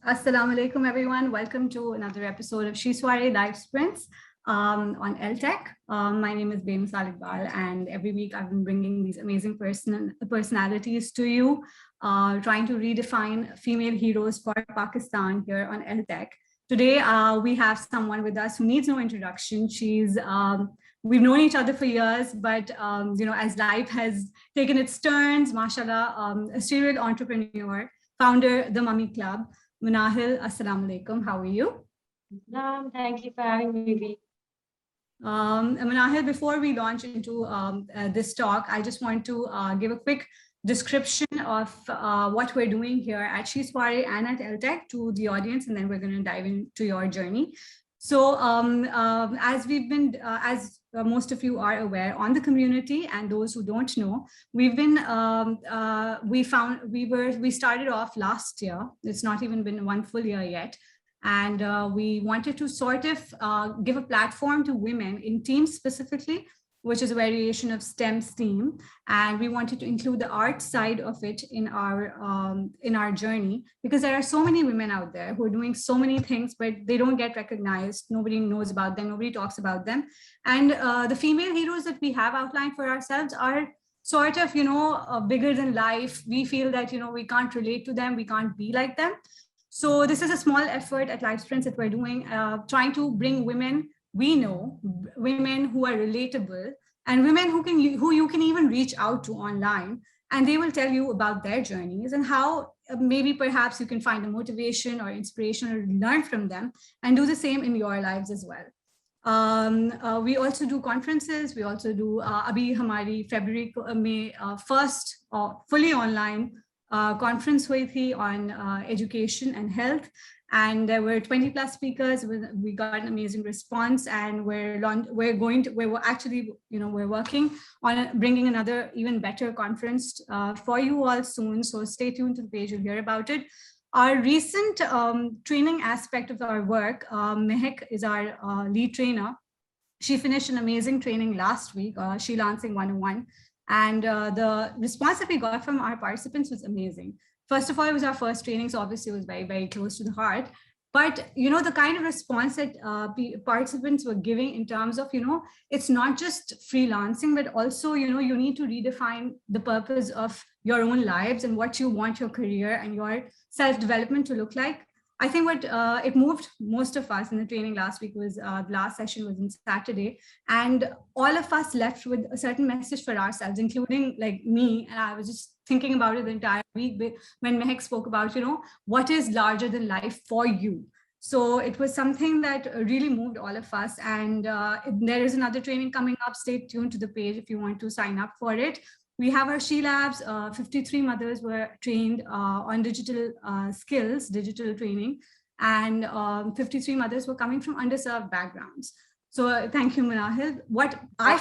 Assalamu alaikum, everyone. Welcome to another episode of Soirée Live Sprints on LTech. My name is Beam Salikbal, and every week I've been bringing these amazing personalities to you, trying to redefine female heroes for Pakistan here on LTech. Today, we have someone with us who needs no introduction. We've known each other for years, but as life has taken its turns, mashallah, a serial entrepreneur, founder the Mummy Club. Manahyl, assalamu alaikum. How are you? Thank you for having me. Manahyl, before we launch into this talk, I just want to give a quick description of what we're doing here at Soirée and at LTech to the audience, and then we're going to dive into your journey. So as most of you are aware, on the community and those who don't know, we've been we started off last year. It's not even been one full year yet, and we wanted to sort of give a platform to women in teams specifically, which is a variation of STEM. And we wanted to include the art side of it in our journey, because there are so many women out there who are doing so many things, but they don't get recognized. Nobody knows about them. Nobody talks about them. And the female heroes that we have outlined for ourselves are sort of, bigger than life. We feel that, we can't relate to them. We can't be like them. So this is a small effort at Live Sprints that we're doing, trying to bring women we know, women who are relatable, and women who you can even reach out to online, and they will tell you about their journeys and how maybe perhaps you can find a motivation or inspiration or learn from them and do the same in your lives as well. We also do conferences. We also do Abhi Hamari February May first fully online conference hui thi on education and health. And there were 20 plus speakers. We got an amazing response, and we're working on bringing another even better conference for you all soon. So stay tuned to the page, you'll hear about it. Our recent training aspect of our work, Mehak is our lead trainer. She finished an amazing training last week, Freelancing 101. And the response that we got from our participants was amazing. First of all, it was our first training, so obviously it was very, very close to the heart. But, the kind of response that participants were giving in terms of, it's not just freelancing, but also, you need to redefine the purpose of your own lives and what you want your career and your self-development to look like. I think what it moved most of us in the training last week was the last session was on Saturday, and all of us left with a certain message for ourselves, including like me. And I was just thinking about it the entire week when Mehak spoke about, what is larger than life for you. So it was something that really moved all of us. And there is another training coming up. Stay tuned to the page if you want to sign up for it. We have our She Labs. 53 mothers were trained on digital skills, digital training, and 53 mothers were coming from underserved backgrounds. So thank you, Manahyl. What I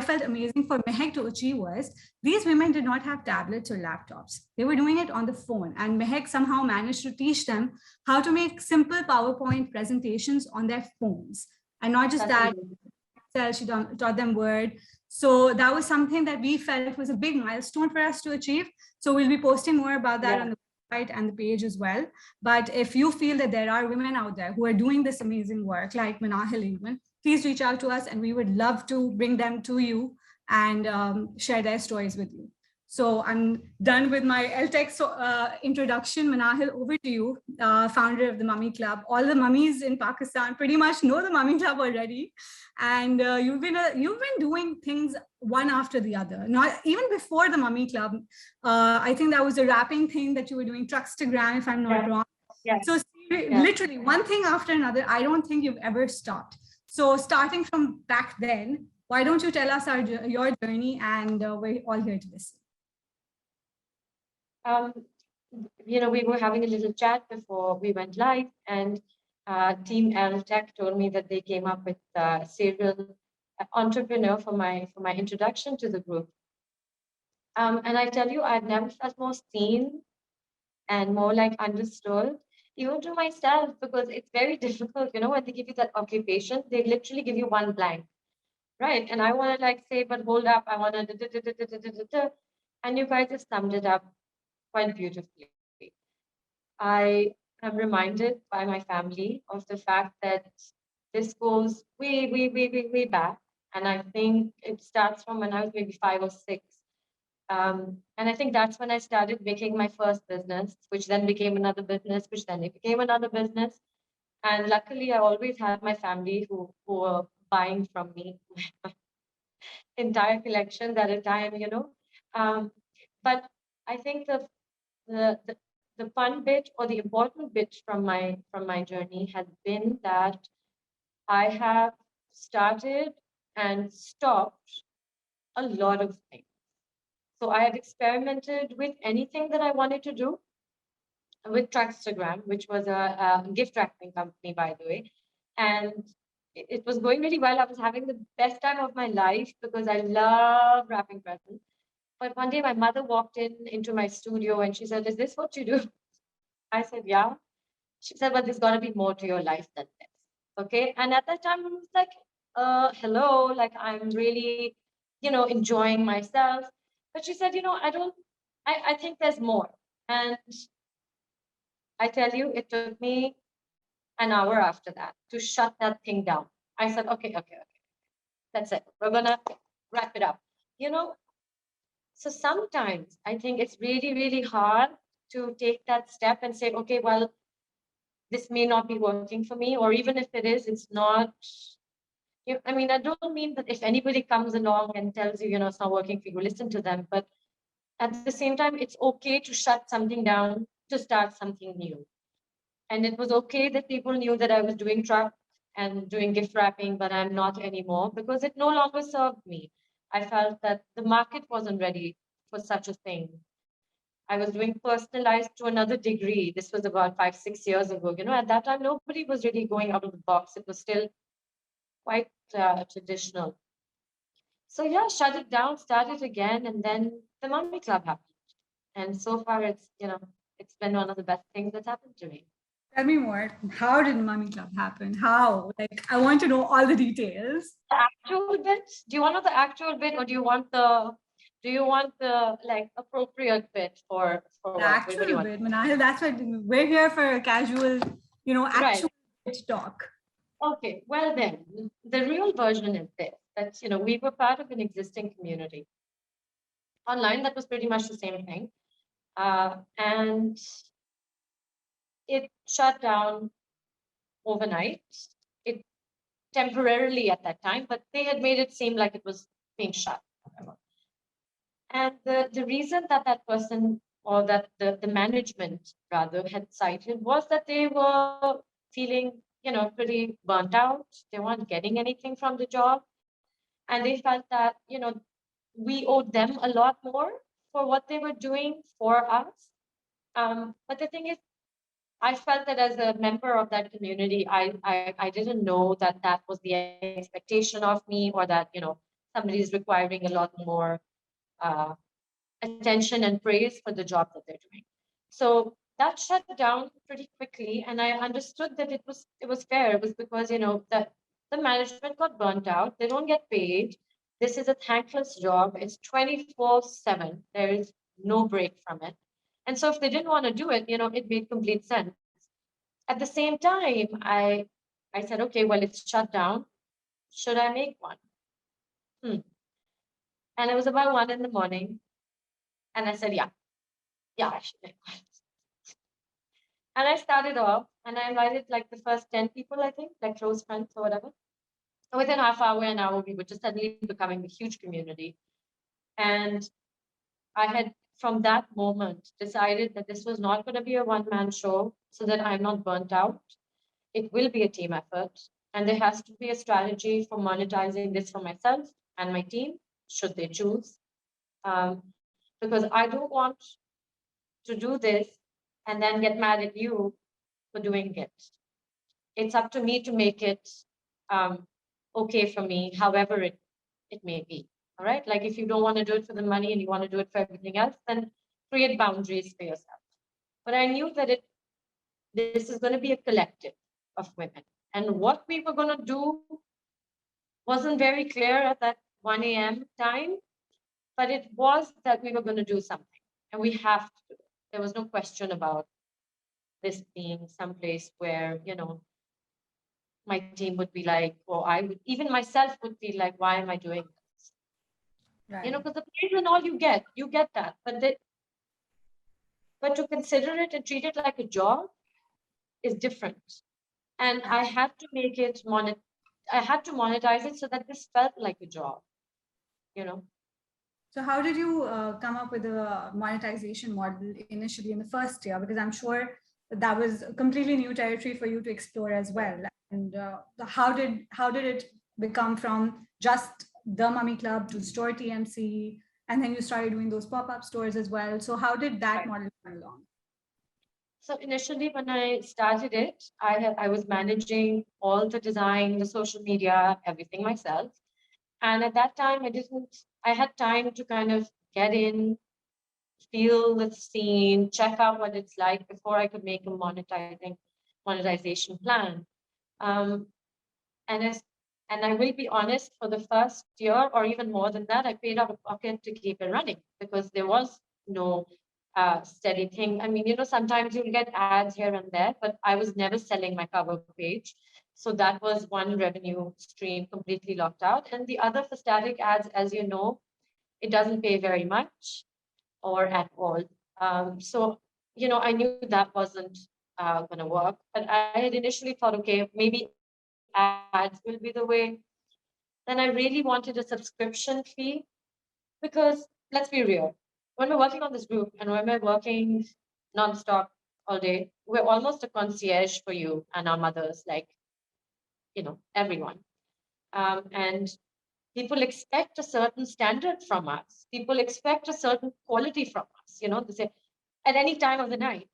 felt amazing for Mehak to achieve was these women did not have tablets or laptops. They were doing it on the phone, and Mehak somehow managed to teach them how to make simple PowerPoint presentations on their phones. And not just that, she taught them Word. So that was something that we felt was a big milestone for us to achieve. So we'll be posting more about that on the website and the page as well. But if you feel that there are women out there who are doing this amazing work, like Manahyl even, please reach out to us, and we would love to bring them to you and share their stories with you. So I'm done with my LTech introduction. Manahyl, over to you, founder of the Mummy Club. All the mummies in Pakistan pretty much know the Mummy Club already. And you've been doing things one after the other. Not even before the Mummy Club. I think that was a rapping thing that you were doing, Truckstagram, if I'm not wrong. Yeah. So literally one thing after another. I don't think you've ever stopped. So starting from back then, why don't you tell us your journey, and we're all here to listen. We were having a little chat before we went live, and Team LTech told me that they came up with a serial entrepreneur for my introduction to the group. And I tell you, I've never felt more seen and more like understood, even to myself, because it's very difficult, when they give you that occupation, they literally give you one blank, right? And I want to say, but hold up, I want to, and you guys just summed it up quite beautifully. I I'm reminded by my family of the fact that this goes way back. And I think it starts from when I was maybe 5 or 6. And I think that's when I started making my first business, which then became another business, which then it became another business. And luckily, I always had my family who were buying from me entire collections at a time, you know. But I think the, the the fun bit or the important bit from my journey has been that I have started and stopped a lot of things. So I have experimented with anything that I wanted to do with Trackstagram, which was a gift wrapping company, by the way. And it was going really well. I was having the best time of my life because I love wrapping presents. But one day my mother walked into my studio and she said, "Is this what you do?" I said, "Yeah." She said, "But there's got to be more to your life than this." Okay. And at that time, I was like, hello, like I'm really, enjoying myself. But she said, I think there's more. And I tell you, it took me an hour after that to shut that thing down. I said, okay. That's it. We're going to wrap it up. You know, so sometimes I think it's really hard to take that step and say, okay, well, this may not be working for me, or even if it is, it's not. I mean, I don't mean that if anybody comes along and tells you, it's not working for you, listen to them. But at the same time, it's okay to shut something down to start something new. And it was okay that people knew that I was doing truck and doing gift wrapping, but I'm not anymore because it no longer served me. I felt that the market wasn't ready for such a thing. I was doing personalized to another degree. This was about 5, 6 years ago. At that time, nobody was really going out of the box. It was still quite traditional. So yeah, shut it down, start it again, and then the Mummy Club happened. And so far, it's been one of the best things that's happened to me. Tell me more. How did Mummy Club happen? How? Like, I want to know all the details. The actual bit? Do you want to know the actual bit, or do you want the like appropriate bit for The what? What do you actual want? bit, Manahyl, that's what we're here for a casual, Right. actual bit talk. Okay. Well then, the real version is this: that we were part of an existing community online that was pretty much the same thing, and it shut down overnight. It temporarily at that time, but they had made it seem like it was being shut. And the reason that that person or that the management rather had cited was that they were feeling, pretty burnt out. They weren't getting anything from the job. And they felt that, we owed them a lot more for what they were doing for us. But the thing is, I felt that as a member of that community, I didn't know that that was the expectation of me, or that, somebody is requiring a lot more uh, attention and praise for the job that they're doing. So that shut down pretty quickly, and I understood that it was fair. It was because that the management got burnt out. They don't get paid. This is a thankless job. It's 24/7. There is no break from it. And so if they didn't want to do it, it made complete sense. At the same time, I said, okay, well, it's shut down. Should I make one? And it was about 1 in the morning. And I said, yeah, I should make one. And I started off and I invited like the first 10 people, I think, like close friends or whatever. And within half hour, an hour, we were just suddenly becoming a huge community. And I had, from that moment, decided that this was not going to be a one-man show so that I'm not burnt out. It will be a team effort. And there has to be a strategy for monetizing this for myself and my team, should they choose. Because I don't want to do this and then get mad at you for doing it. It's up to me to make it okay for me, however it may be. All right. Like if you don't want to do it for the money and you want to do it for everything else, then create boundaries for yourself. But I knew that this is going to be a collective of women. And what we were going to do wasn't very clear at that 1 a.m. time, but it was that we were going to do something and we have to do it. There was no question about this being someplace where, my team would be like, or I would, even myself would feel like, why am I doing this? Right. Because the praise and all you get that. But to consider it and treat it like a job is different. And I had to make it I had to monetize it so that this felt like a job, So how did you come up with a monetization model initially in the first year? Because I'm sure that was a completely new territory for you to explore as well. And how did it become from just the Mummy Club to store TMC, and then you started doing those pop-up stores as well? So how did that model come along? So initially, when I started it, I was managing all the design, the social media, everything myself. And at that time, I had time to kind of get in, feel the scene, check out what it's like before I could make a monetization plan. Um, and I will be honest, for the first year or even more than that, I paid out of pocket to keep it running because there was no steady thing. I mean, sometimes you'll get ads here and there, but I was never selling my cover page. So that was one revenue stream completely locked out. And the other, for static ads, as you know, it doesn't pay very much or at all. So, I knew that wasn't going to work. But I had initially thought, okay, maybe ads will be the way. Then I really wanted a subscription fee because, let's be real, when we're working on this group and when we're working nonstop all day, we're almost a concierge for you and our mothers, like, everyone. And people expect a certain standard from us. People expect a certain quality from us, they say, at any time of the night.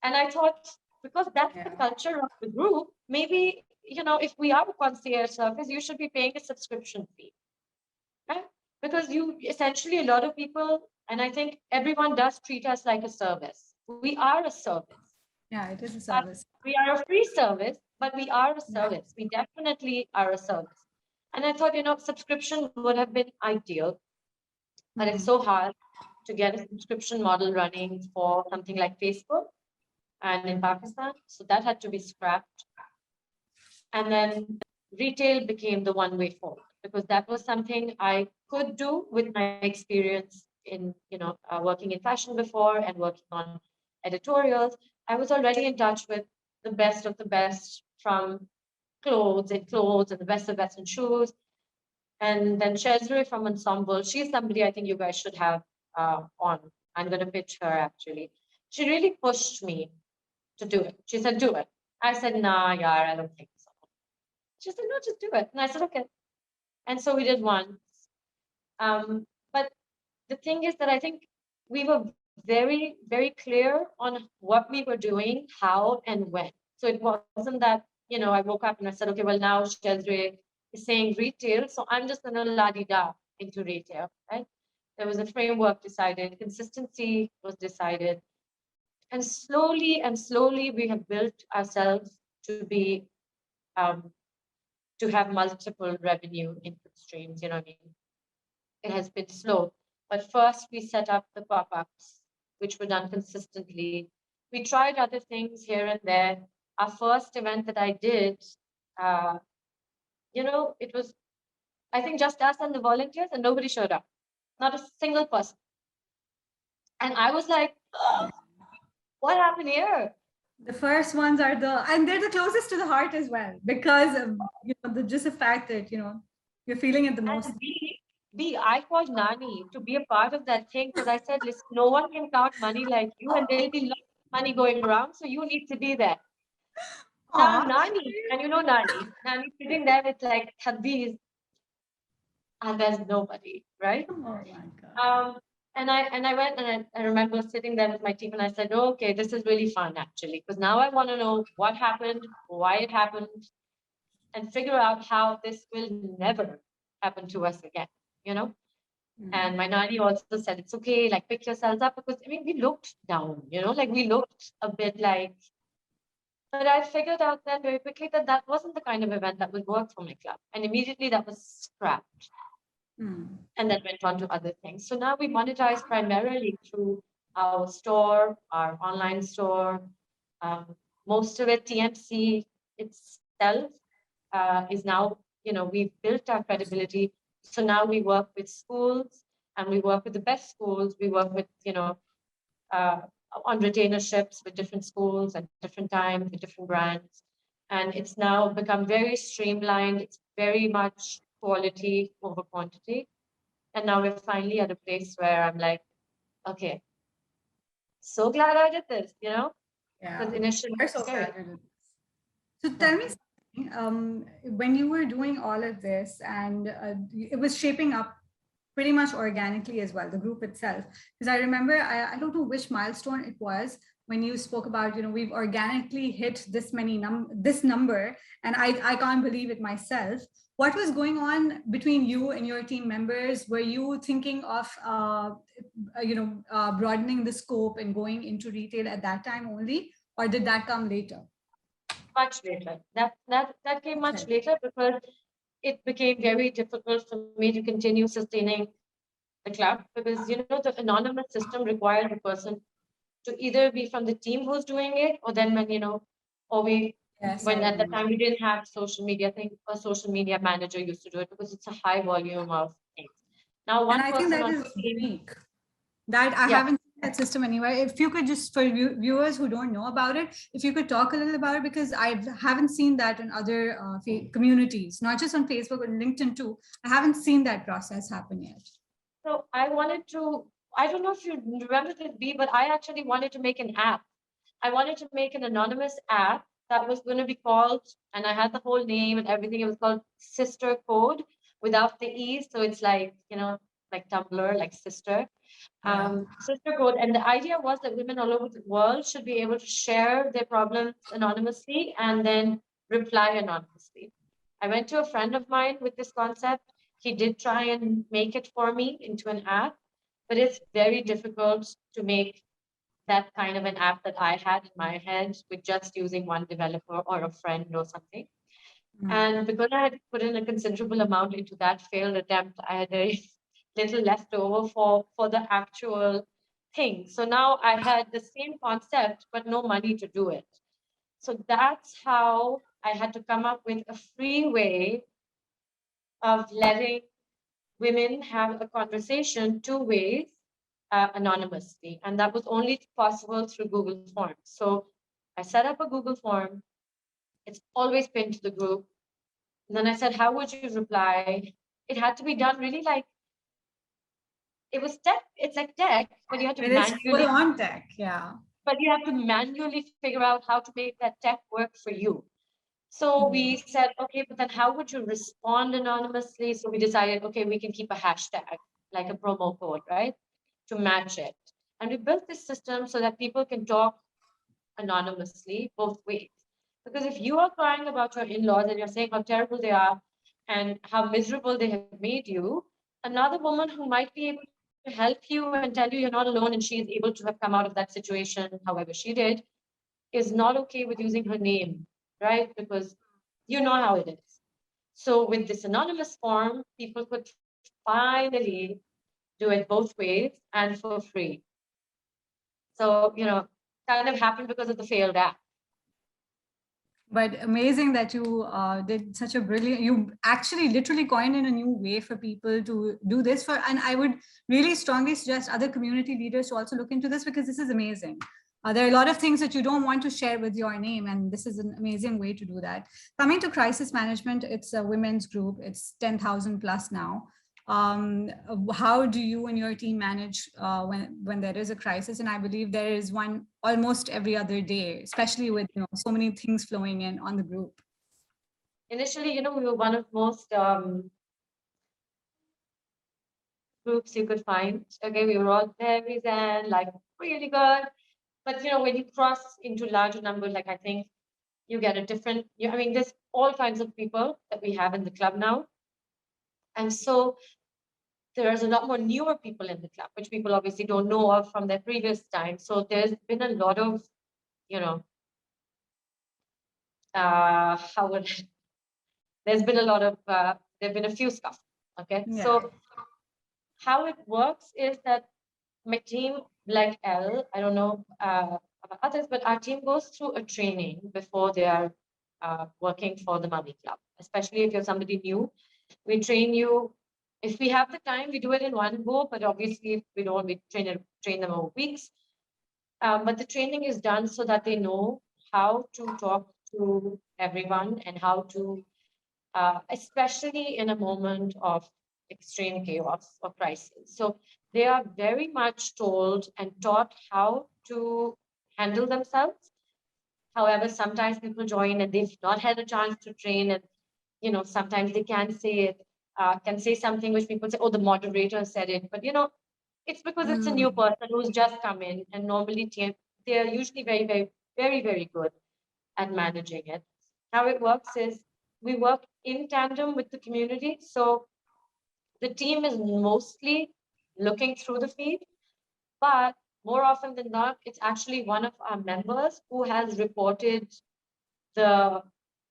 And I thought, because that's the culture of the group, maybe, if we are a concierge service, you should be paying a subscription fee. Right? Because essentially, a lot of people, and I think everyone does treat us like a service. We are a service. Yeah, it is a service. We are a free service, but we are a service. We definitely are a service. And I thought, subscription would have been ideal, but it's so hard to get a subscription model running for something like Facebook and in Pakistan. So that had to be scrapped. And then retail became the one way forward because that was something I could do with my experience in, working in fashion before and working on editorials. I was already in touch with the best of the best from clothes and the best of the best in shoes. And then Shezri from Ensemble, she's somebody I think you guys should have on. I'm going to pitch her actually. She really pushed me to do it. She said, do it. I said, nah, yaar, I don't think so. She said, no, just do it. And I said, okay. And so we did once. But the thing is that I think we were very, very clear on what we were doing, how and when. So it wasn't that, I woke up and I said, okay, well, now Shezri is saying retail, so I'm just going to la-di-da into retail, right? There was a framework decided, consistency was decided. And slowly we have built ourselves to be, to have multiple revenue input streams, you know what I mean? It has been slow. But first we set up the pop-ups, which were done consistently. We tried other things here and there. Our first event that I did, it was, I think, just us and the volunteers, and nobody showed up. Not a single person. And I was like, oh, what happened here? The first ones are and they're the closest to the heart as well, because of, just the fact that, you're feeling it the most. I called Nani to be a part of that thing because I said, listen, no one can count money like you, and there'll be lots of money going around, so you need to be there. Now, Nani, and Nani sitting there with like Hadis, and there's nobody, right? Oh my God. And I went and I remember sitting there with my team and I said, oh, okay, this is really fun actually, because now I want to know what happened, why it happened, and figure out how this will never happen to us again, And my nanny also said, it's okay, like pick yourselves up, because I mean, we looked down, like we looked a bit like, but I figured out then very quickly that that wasn't the kind of event that would work for my club. And immediately that was scrapped. And then went on to other things. So now we monetize primarily through our store, our online store, Most of it, TMC itself is now, we've built our credibility. So now we work with schools and we work with the best schools. We work with, on retainerships with different schools at different times, with different brands. And it's now become very streamlined. It's very much quality over quantity. And now we're finally at a place where I'm like, okay, so glad I did this, Yeah, because initially we're it's so scary. glad you did this. So tell me something, when you were doing all of this and it was shaping up pretty much organically as well, the group itself. Because I remember, I don't know which milestone it was when you spoke about, we've organically hit this this number, and I can't believe it myself. What was going on between you and your team members? Were you thinking of, broadening the scope and going into retail at that time only, or did that come later? Much later. That came much later because it became very difficult for me to continue sustaining the club, because the anonymous system required a person to either be from the team who's doing it, or then when at the time we didn't have social media, I think a social media manager used to do it, because it's a high volume of things. Now one person that on is the team, unique. That I haven't seen that system anywhere. If you could just, for viewers who don't know about it, if you could talk a little about it, because I haven't seen that in other communities, not just on Facebook, but LinkedIn too. I haven't seen that process happen yet. So I don't know if you remember this, B, but I actually wanted to make an app. I wanted to make an anonymous app that was going to be called, and I had the whole name and everything. It was called Sister Code without the E. So it's like, like Tumblr, like sister. Sister Code. And the idea was that women all over the world should be able to share their problems anonymously and then reply anonymously. I went to a friend of mine with this concept. He did try and make it for me into an app, but it's very difficult to make that kind of an app that I had in my head with just using one developer or a friend or something. And because I had put in a considerable amount into that failed attempt, I had a little left over for the actual thing. So now I had the same concept, but no money to do it. So that's how I had to come up with a free way of letting women have a conversation 2 ways anonymously. And that was only possible through Google Forms. So I set up a Google form. It's always pinned to the group. And then I said, how would you reply? It had to be done really like, it was tech. It's like tech, but you have to manually on tech, yeah. But you have to manually figure out how to make that tech work for you. So we said, okay, but then how would you respond anonymously? So we decided, okay, we can keep a hashtag, like a promo code, right? To match it. And we built this system so that people can talk anonymously both ways. Because if you are crying about your in-laws and you're saying how terrible they are and how miserable they have made you, another woman who might be able to help you and tell you you're not alone and she is able to have come out of that situation, however she did, is not okay with using her name, right? Because you know how it is. So with this anonymous form, people could finally do it both ways and for free. So, kind of happened because of the failed app. But amazing that you did such a brilliant, you actually literally coined in a new way for people to do this for. And I would really strongly suggest other community leaders to also look into this, because this is amazing. There are a lot of things that you don't want to share with your name, and this is an amazing way to do that. Coming to crisis management, it's a women's group. It's 10,000 plus now. How do you and your team manage when there is a crisis? And I believe there is one almost every other day, especially with so many things flowing in on the group. Initially, we were one of most groups you could find. Okay, we were all very zen, like really good. But when you cross into larger numbers, like I think you get a different. There's all kinds of people that we have in the club now, and so there's a lot more newer people in the club, which people obviously don't know of from their previous time. So there's been a lot of, there's been a lot of, there've been a few stuff. Okay, yeah. So how it works is that my team, like Elle, I don't know about others, but our team goes through a training before they are working for the Mummy Club, especially if you're somebody new. We train you. If we have the time, we do it in one go, but obviously if we don't, we train them over weeks. But the training is done so that they know how to talk to everyone and how to, especially in a moment of extreme chaos or crisis. So they are very much told and taught how to handle themselves. However, sometimes people join and they've not had a chance to train, and sometimes they can say something which people say, oh, the moderator said it, but it's because it's a new person who's just come in, and normally they are usually very, very, very, very good at managing it. How it works is we work in tandem with the community. So the team is mostly looking through the feed, but more often than not, it's actually one of our members who has reported the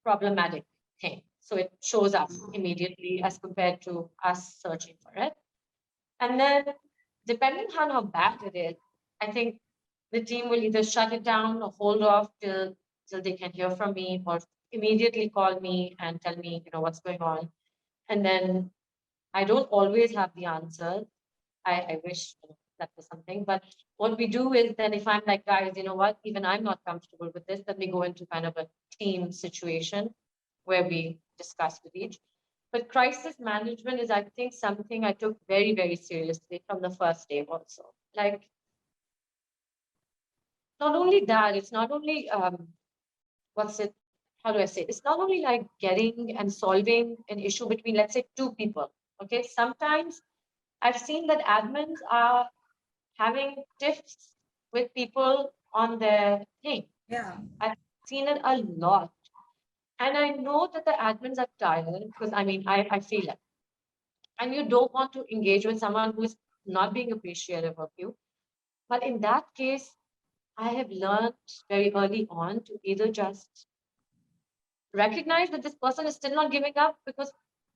problematic thing. So it shows up immediately as compared to us searching for it. And then, depending on how bad it is, I think the team will either shut it down or hold off till they can hear from me, or immediately call me and tell me, what's going on. And then I don't always have the answer. I wish that was something. But what we do is then, if I'm like, guys, you know what, even I'm not comfortable with this, then we go into kind of a team situation where we discuss with each. But crisis management is, I think, something I took very, very seriously from the first day also. Like, not only that, it's not only, how do I say? It's not only like getting and solving an issue between, let's say, two people. Okay, sometimes I've seen that admins are having tiffs with people on their thing. Yeah. I've seen it a lot. And I know that the admins are tired because I feel it. And you don't want to engage with someone who is not being appreciative of you. But in that case, I have learned very early on to either just recognize that this person is still not giving up because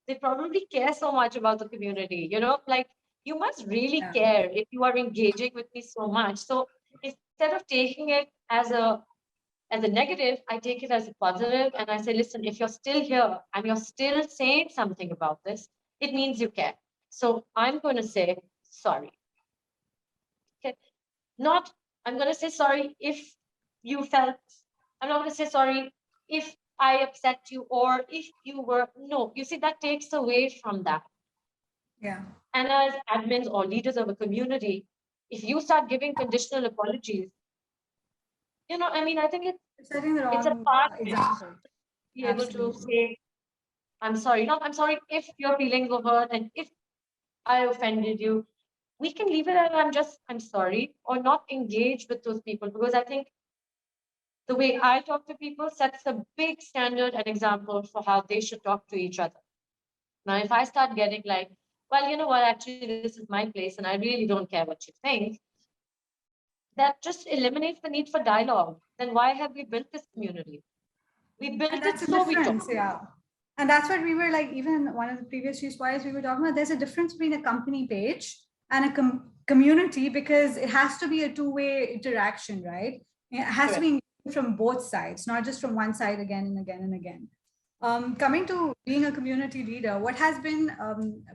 they probably care so much about the community, like you must really care if you are engaging with me so much. So instead of taking it as a negative, I take it as a positive, and I say, listen, if you're still here and you're still saying something about this, it means you care. So I'm going to say sorry. Okay. Not, I'm going to say sorry if you felt, I'm not going to say sorry if I upset you or if you were, no, you see, that takes away from that. Yeah. And as admins or leaders of a community, if you start giving conditional apologies, I think It's setting the it's a wrong part example. be able to Absolutely. say, I'm sorry. No, I'm sorry if your feelings were hurt and if I offended you. We can leave it at I'm sorry, or not engage with those people, because I think the way I talk to people sets a big standard and example for how they should talk to each other. Now, if I start getting like, well, you know what, actually, this is my place and I really don't care what you think, that just eliminates the need for dialogue. Then why have we built this community? We built And it that's the so we talk. difference, yeah. And that's what we were like, even in one of the previous wires we were talking about, there's a difference between a company page and a community, because it has to be a two-way interaction, right? It has to be from both sides, not just from one side again and again and again. Coming to being a community leader, what has been,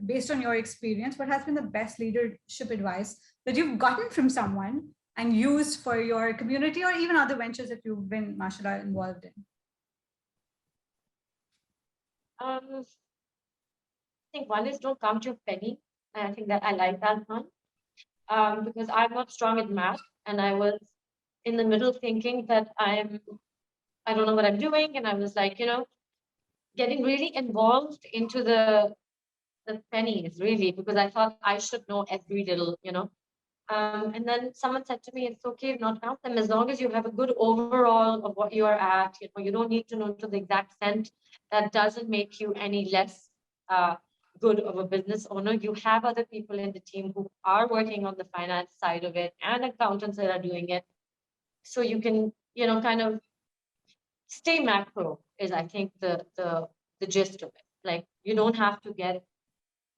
based on your experience, what has been the best leadership advice that you've gotten from someone and used for your community or even other ventures that you've been, mashallah, involved in? I think one is don't count your penny. And I think that I like that one. Because I'm not strong at math, and I was in the middle thinking that I don't know what I'm doing, and I was like, getting really involved into the pennies, really, because I thought I should know every little, and then someone said to me, it's okay if not count them, as long as you have a good overall of what you are at. You don't need to know to the exact cent. That doesn't make you any less good of a business owner. You have other people in the team who are working on the finance side of it and accountants that are doing it. So you can, kind of stay macro is, I think, the gist of it. Like, you don't have to get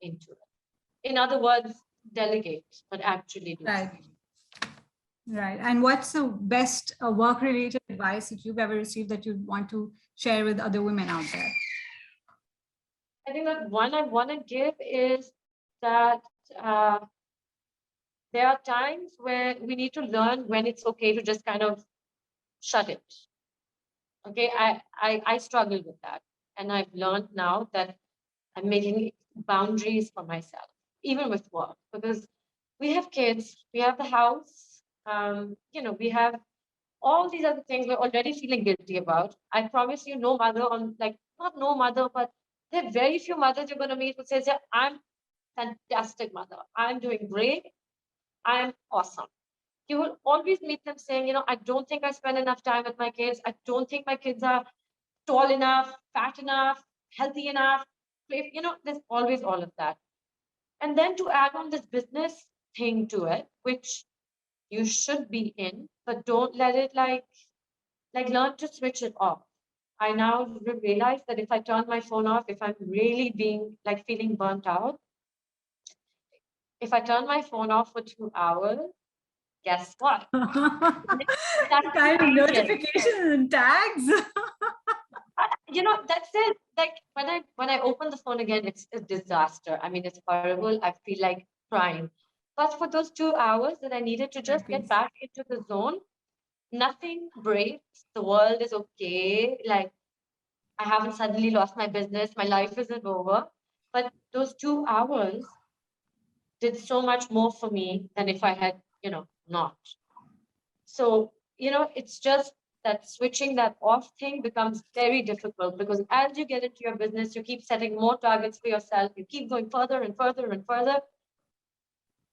into it. In other words, delegate, but actually do Right. something. Right. And what's the best work-related advice that you've ever received that you'd want to share with other women out there? I think that one I want to give is that uh, there are times where we need to learn when it's okay to just kind of shut it. Okay, I struggle with that. And I've learned now that I'm making boundaries for myself, even with work, because we have kids, we have the house, we have all these other things we're already feeling guilty about. I promise you, no mother on like not no mother, but there are very few mothers you're going to meet who says, "Yeah, I'm fantastic mother. I'm doing great. I'm awesome." You will always meet them saying, "I don't think I spend enough time with my kids. I don't think my kids are tall enough, fat enough, healthy enough." There's always all of that. And then to add on this business thing to it, which you should be in, but don't let it like learn to switch it off. I now realize that if I turn my phone off, if I'm really being like feeling burnt out, if I turn my phone off for 2 hours, guess what? That's Kind of contagious. notifications and tags. That's it. Like when I open the phone again, it's a disaster. I mean, it's horrible. I feel like crying. But for those 2 hours that I needed to just get back into the zone, nothing breaks. The world is okay. Like I haven't suddenly lost my business. My life isn't over. But those 2 hours did so much more for me than if I had, not. So, it's just that switching that off thing becomes very difficult because as you get into your business, you keep setting more targets for yourself. You keep going further and further and further.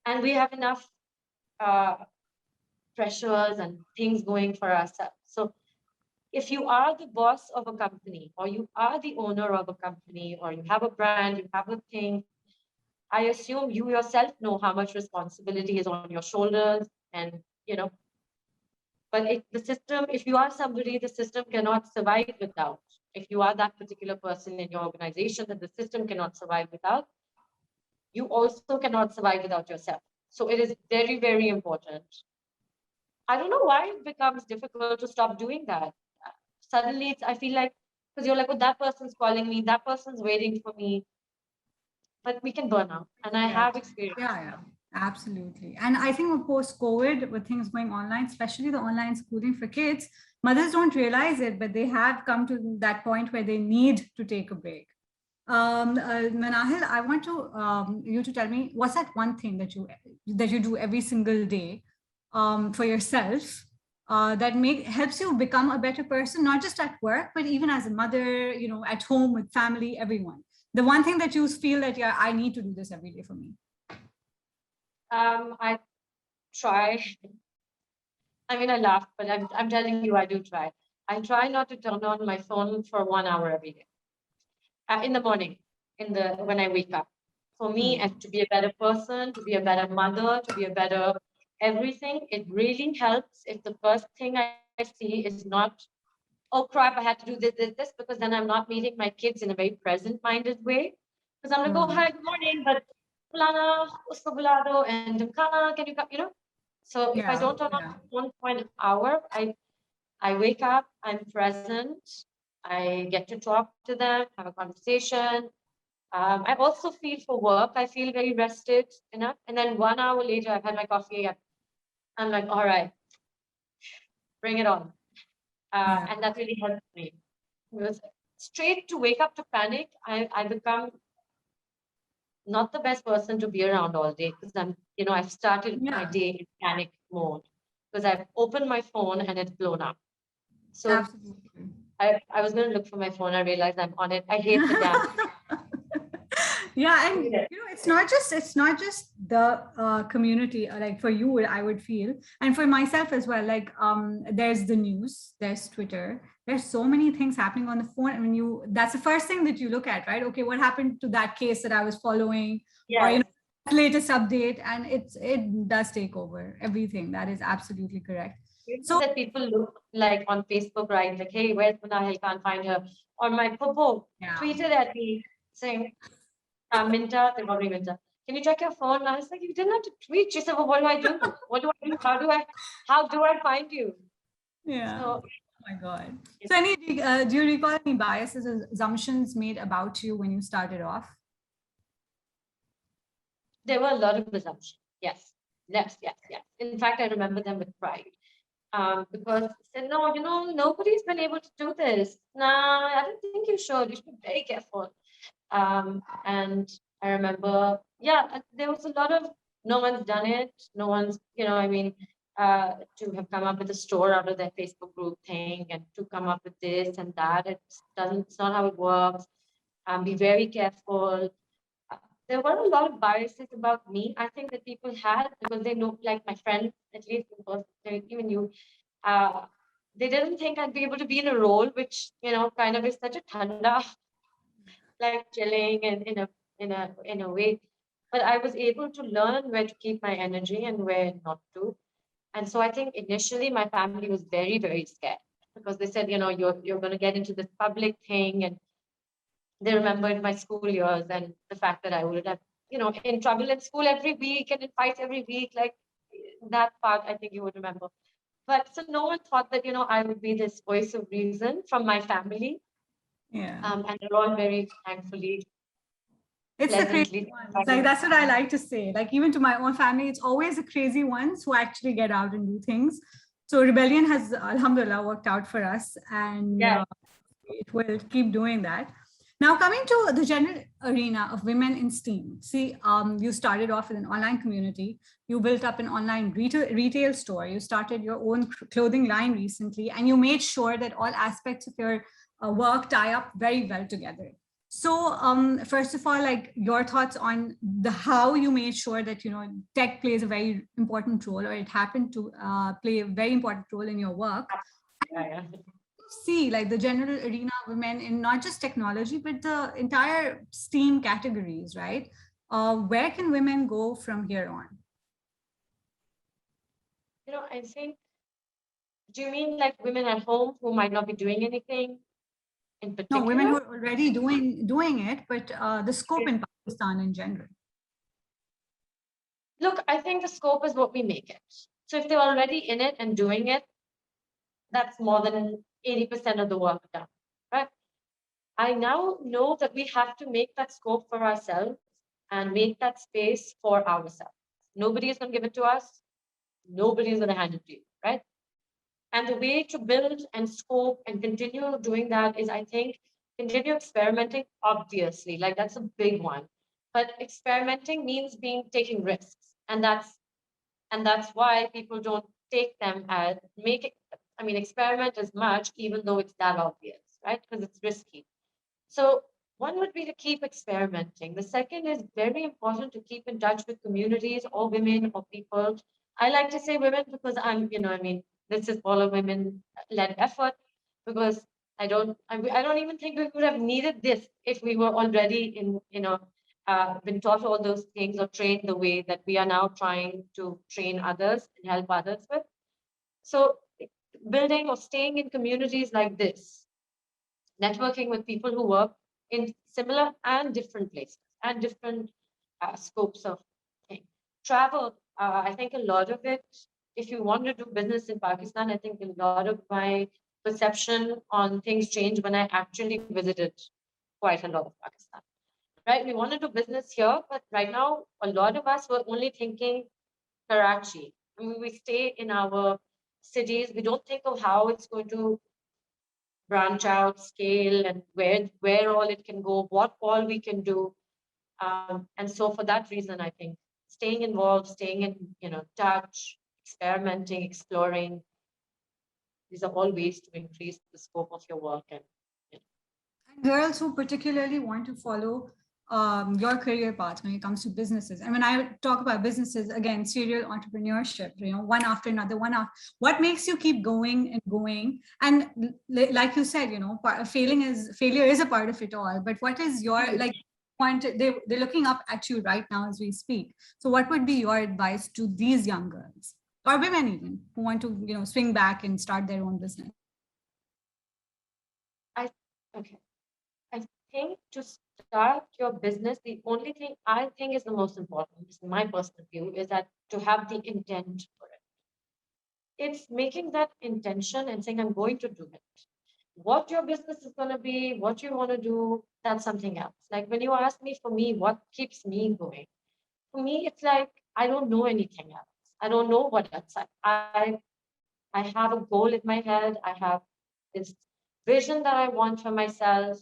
And we have enough pressures and things going for ourselves. So if you are the boss of a company or you are the owner of a company or you have a brand, you have a thing, I assume you yourself know how much responsibility is on your shoulders and, but the system, if you are somebody the system cannot survive without, if you are that particular person in your organization that the system cannot survive without, you also cannot survive without yourself. So it is very, very important. I don't know why it becomes difficult to stop doing that. Suddenly, I feel like, because you're like, oh, that person's calling me, that person's waiting for me, but we can burn out. And I have experience. Yeah, absolutely. And I think post COVID, with things going online, especially the online schooling for kids, mothers don't realize it, but they have come to that point where they need to take a break. Manahyl, I want you to tell me what's that one thing that you do every single day for yourself that helps you become a better person, not just at work, but even as a mother, at home with family, everyone. The one thing that you feel that, yeah, I need to do this every day for me. I try. I mean, I laugh, but I'm telling you, I do try. I try not to turn on my phone for 1 hour every day. In the morning, when I wake up. For me, and to be a better person, to be a better mother, to be a better everything, it really helps if the first thing I see is not, oh crap, I had to do this, because then I'm not meeting my kids in a very present-minded way. Because I'm like, oh, hi, good morning, but Fulana, usko bula do, and Kana, can you come, So if I don't turn on the phone for an hour, I wake up, I'm present, I get to talk to them, have a conversation. I also feel for work, I feel very rested enough. And then 1 hour later, I've had my coffee again. I'm like, all right, bring it on. And that really helped me. Because straight to wake up to panic, I become not the best person to be around all day because I've started my day in panic mode because I've opened my phone and it's blown up. So absolutely. I was going to look for my phone. I realized I'm on it. I hate the damn. Yeah, and it's not just the community. Like for you, I would feel, and for myself as well. Like there's the news, there's Twitter, there's so many things happening on the phone. I mean, that's the first thing that you look at, right? Okay, what happened to that case that I was following, or latest update, and it does take over everything. That is absolutely correct. So that people look like on Facebook, right? Like, hey, where's Manahyl? Can't find her. Or my popo tweeted at me saying, Minta, they call me Minta. can you check your phone? And I was like, you didn't have to tweet. She said, well, what do I do? What do I do? How do I find you? Yeah. So, Oh my God. So do you recall any biases or assumptions made about you when you started off? there were a lot of assumptions. Yes. Yes. In fact, I remember them with pride. Because they said, no, nobody's been able to do this. Nah, I don't think you should. You should be very careful. And I remember, there was a lot of no one's done it. No one's, to have come up with a store out of their Facebook group thing and to come up with this and that. It's not how it works. Be very careful. There were a lot of biases about me, I think, that people had because they know, like my friends, at least because even you, they didn't think I'd be able to be in a role which, kind of is such a thanda, like chilling and in a way. But I was able to learn where to keep my energy and where not to. And so I think initially my family was very, very scared because they said, you're going to get into this public thing. And they remembered my school years and the fact that I would have, in trouble in school every week and in fights every week. Like that part, I think you would remember. But so no one thought that, I would be this voice of reason from my family. Yeah. And they're all very thankfully. It's the crazy ones. Like that's what I like to say. Like even to my own family, it's always the crazy ones who actually get out and do things. So rebellion has, alhamdulillah, worked out for us, and it will keep doing that. Now, coming to the general arena of women in STEAM. See, you started off with an online community. You built up an online retail store. You started your own clothing line recently, and you made sure that all aspects of your work tie up very well together. So first of all, like your thoughts on how you made sure that, tech plays a very important role, or it happened to play a very important role in your work. See like the general arena of women in not just technology, but the entire STEAM categories, right? Where can women go from here on? I think, do you mean like women at home who might not be doing anything in particular? No, women who are already doing it, but the scope in Pakistan in general. Look, I think the scope is what we make it. So if they're already in it and doing it, that's more than 80% of the work done, right? I now know that we have to make that scope for ourselves and make that space for ourselves. Nobody is going to give it to us. Nobody is going to hand it to you, right? And the way to build and scope and continue doing that is, I think, continue experimenting, obviously, like that's a big one. But experimenting means taking risks. And that's why people don't take them as experiment as much, even though it's that obvious, right? Because it's risky. So one would be to keep experimenting. The second is very important to keep in touch with communities or women or people. I like to say women because this is all a women-led effort, because I don't even think we would have needed this if we were already been taught all those things or trained the way that we are now trying to train others and help others with. So building or staying in communities like this, networking with people who work in similar and different places and different scopes of things. Travel, I think a lot of it, if you want to do business in Pakistan, I think a lot of my perception on things changed when I actually visited quite a lot of Pakistan. Right? We want to do business here, but right now, a lot of us were only thinking Karachi. We stay in our cities. We don't think of how it's going to branch out, scale, and where all it can go, what all we can do. And so for that reason, I think staying involved, staying in touch, experimenting, exploring, these are all ways to increase the scope of your work. And girls who particularly want to follow your career path when it comes to businesses. And when I talk about businesses, again, serial entrepreneurship, one after another, what makes you keep going and going? And like you said, failure is a part of it all, but what is your, they're looking up at you right now as we speak. So what would be your advice to these young girls or women even who want to, swing back and start their own business? think to start your business, the only thing I think is the most important, is my personal view, is that to have the intent for it. It's making that intention and saying, I'm going to do it. What your business is going to be, what you want to do, that's something else. Like when you ask me, for me, what keeps me going? For me, it's like, I don't know anything else. I don't know what else. I have a goal in my head. I have this vision that I want for myself.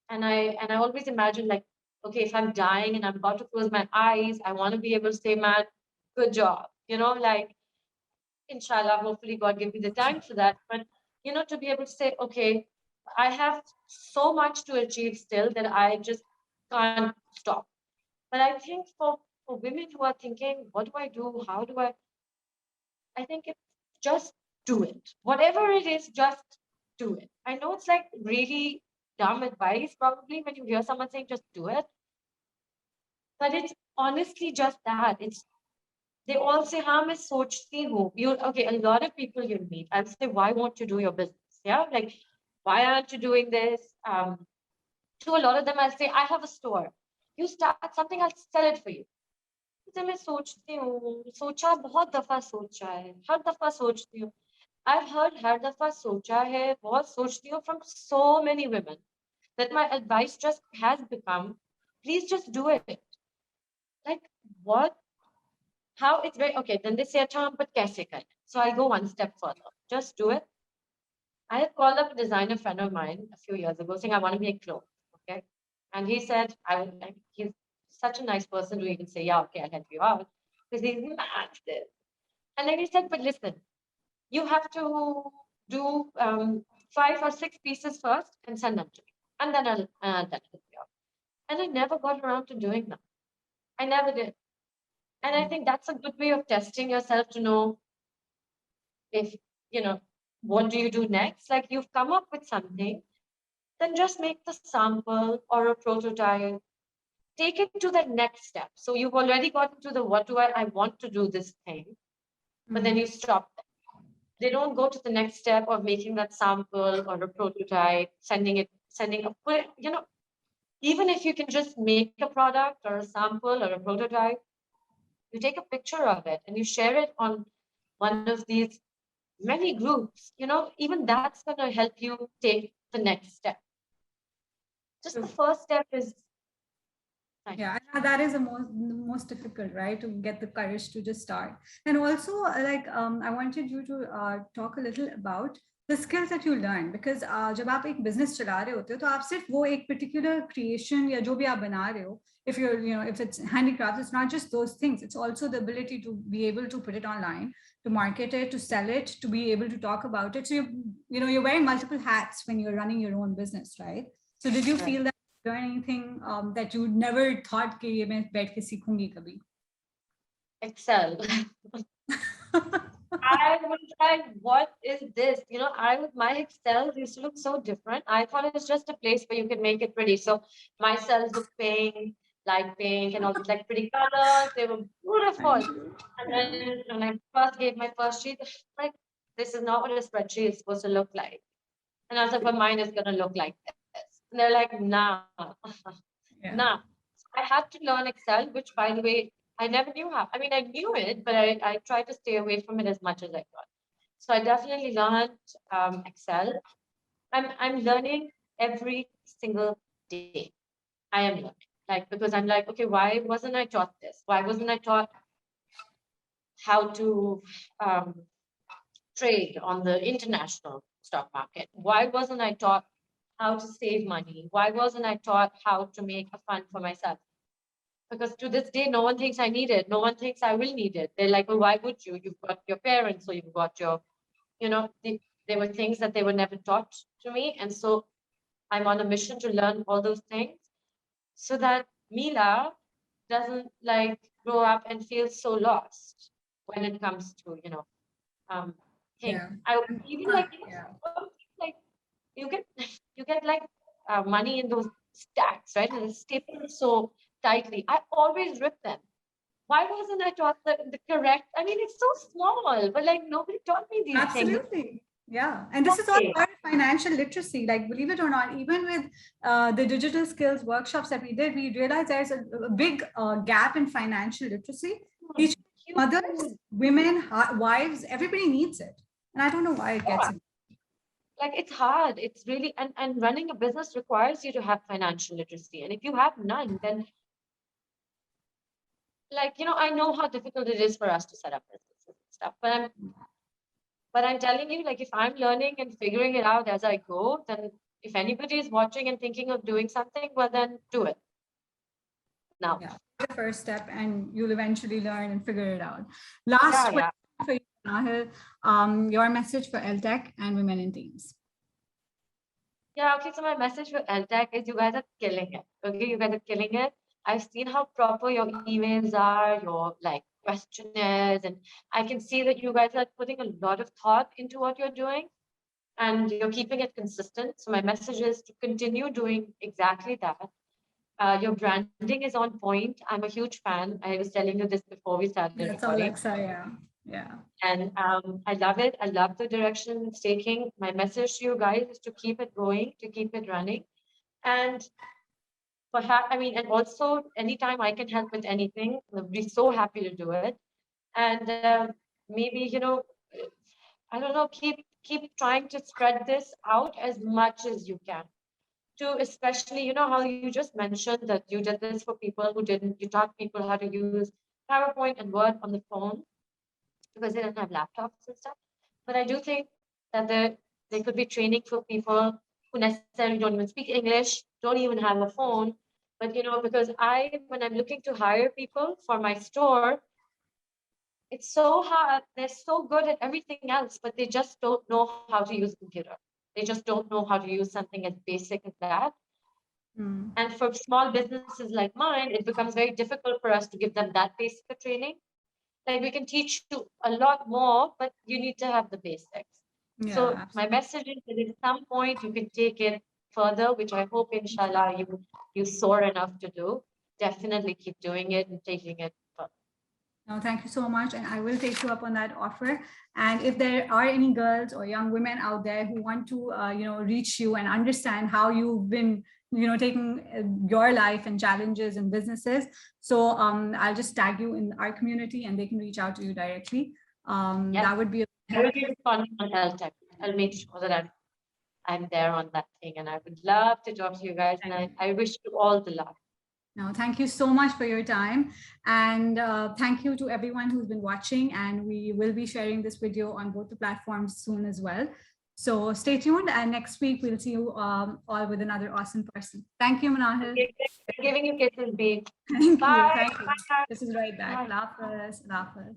And I always imagine, like, okay, if I'm dying and I'm about to close my eyes, I want to be able to say, man, good job. Like, inshallah, hopefully God give me the time for that. But to be able to say, okay, I have so much to achieve still that I just can't stop. But I think for women who are thinking, what do I do? How do I think it's just do it. Whatever it is, just do it. I know it's like really dumb advice, probably, when you hear someone saying just do it. But it's honestly just that. They all say, हाँ मैं सोचती हूँ. Okay, a lot of people you meet, I'll say, why won't you do your business? Yeah, like, why aren't you doing this? To a lot of them, I'll say, I have a store. You start something, I'll sell it for you. तो मैं सोचती हूँ, सोचा बहुत दफा सोचा है, हर दफा सोचती हूँ. I've heard हर दफा सोचा है, बहुत सोचती हूँ from so many women that my advice just has become, please just do it. Like, what? How? It's very, okay, then they say, अच्छा, but कैसे करें? So I'll go one step further. Just do it. I had called up a designer friend of mine a few years ago saying, I want to make clothes. Okay. And he said, he's such a nice person to even say, yeah, okay, I'll help you out. Because he's massive. And then he said, but listen, you have to do 5 or 6 pieces first and send them to me. And then I'll help you out. And I never got around to doing that. I never did. And I think that's a good way of testing yourself to know if, what do you do next? Like, you've come up with something, then just make the sample or a prototype. Take it to the next step. So you've already gotten to the what do I want to do this thing, but then you stop them. They don't go to the next step of making that sample or a prototype, even if you can just make a product or a sample or a prototype, you take a picture of it and you share it on one of these many groups, even that's going to help you take the next step. Just the first step is. Yeah, that is the most difficult, right? To get the courage to just start. And also, like, I wanted you to talk a little about the skills that you learn, because जब आप एक business चला रहे होते हो तो आप सिर्फ वो एक particular creation या जो भी आप बना रहे हो, if you're, if it's handicraft, it's not just those things. It's also the ability to be able to put it online, to market it, to sell it, to be able to talk about it. So you're wearing multiple hats when you're running your own business, right? So did you feel that learn anything that you never thought कि ये मैं बैठ के सीखूंगी कभी? Excel. I was like, what is this? My Excel used to look so different. I thought it was just a place where you could make it pretty. So my cells look pink, light pink, and all these like pretty colors. They were beautiful. And then when I first gave my first sheet, like, this is not what a spreadsheet is supposed to look like. And I was like, well, mine is going to look like this. And they're like, nah, nah. So I had to learn Excel, which, by the way, I never knew how. I mean, I knew it, but I tried to stay away from it as much as I could. So I definitely learned Excel. I'm learning every single day. I am learning, like, because I'm like, okay, why wasn't I taught this? Why wasn't I taught how to trade on the international stock market? Why wasn't I taught how to save money? Why wasn't I taught how to make a fund for myself? Because to this day, no one thinks I need it. No one thinks I will need it. They're like, well, why would you? You've got your parents, or you've got your, they were things that they were never taught to me. And so I'm on a mission to learn all those things so that Mila doesn't like grow up and feel so lost when it comes to, things. I even like, like you get like money in those stacks, right? And it's stapled so tightly. I always rip them. Why wasn't I taught the correct? I mean, it's so small, but like nobody taught me these things. Yeah, and this is all part of financial literacy. Like, believe it or not, even with the digital skills workshops that we did, we realized there's a big gap in financial literacy. Teaching mothers, women, wives, everybody needs it. And I don't know why it gets. Like, it's hard. It's really, and running a business requires you to have financial literacy. And if you have none, then, like, I know how difficult it is for us to set up businesses and stuff, but I'm telling you, like, if I'm learning and figuring it out as I go, then if anybody is watching and thinking of doing something, well, then do it now. Yeah, the first step, and you'll eventually learn and figure it out. Last question for you, Manahyl, your message for LTech and women in teams. Yeah, okay, so my message for LTech is you guys are killing it. Okay, you guys are killing it. I've seen how proper your emails are, your like questionnaires, and I can see that you guys are putting a lot of thought into what you're doing and you're keeping it consistent. So my message is to continue doing exactly that. Your branding is on point. I'm a huge fan. I was telling you this before we started That's recording. Alexa, yeah. Yeah. And I love it. I love the direction it's taking. My message to you guys is to keep it going, to keep it running. And perhaps, and also anytime I can help with anything, I'll be so happy to do it. And maybe, I don't know, keep trying to spread this out as much as you can. To especially, how you just mentioned that you did this for people who didn't, you taught people how to use PowerPoint and Word on the phone because they didn't have laptops and stuff. But I do think that there could be training for people who necessarily don't even speak English, don't even have a phone. But, because when I'm looking to hire people for my store, it's so hard. They're so good at everything else, but they just don't know how to use a computer. They just don't know how to use something as basic as that. And for small businesses like mine, it becomes very difficult for us to give them that basic training. Like, we can teach you a lot more, but you need to have the basics. Yeah, so absolutely. My message is that at some point you can take it further, which I hope, inshallah, you soar enough to do. Definitely keep doing it and taking it further. No, thank you so much. And I will take you up on that offer. And if there are any girls or young women out there who want to, reach you and understand how you've been, taking your life and challenges and businesses. So I'll just tag you in our community and they can reach out to you directly. That would be. I will be responding on LTech. I'll make sure that I'm there on that thing. And I would love to talk to you guys. And I wish you all the luck. No, thank you so much for your time. And thank you to everyone who's been watching. And we will be sharing this video on both the platforms soon as well. So stay tuned. And next week, we'll see you all with another awesome person. Thank you, Manahyl. Giving you kisses, babe. Thank Bye. you. Thank you. This is right back. Allah Hafiz. Allah Hafiz.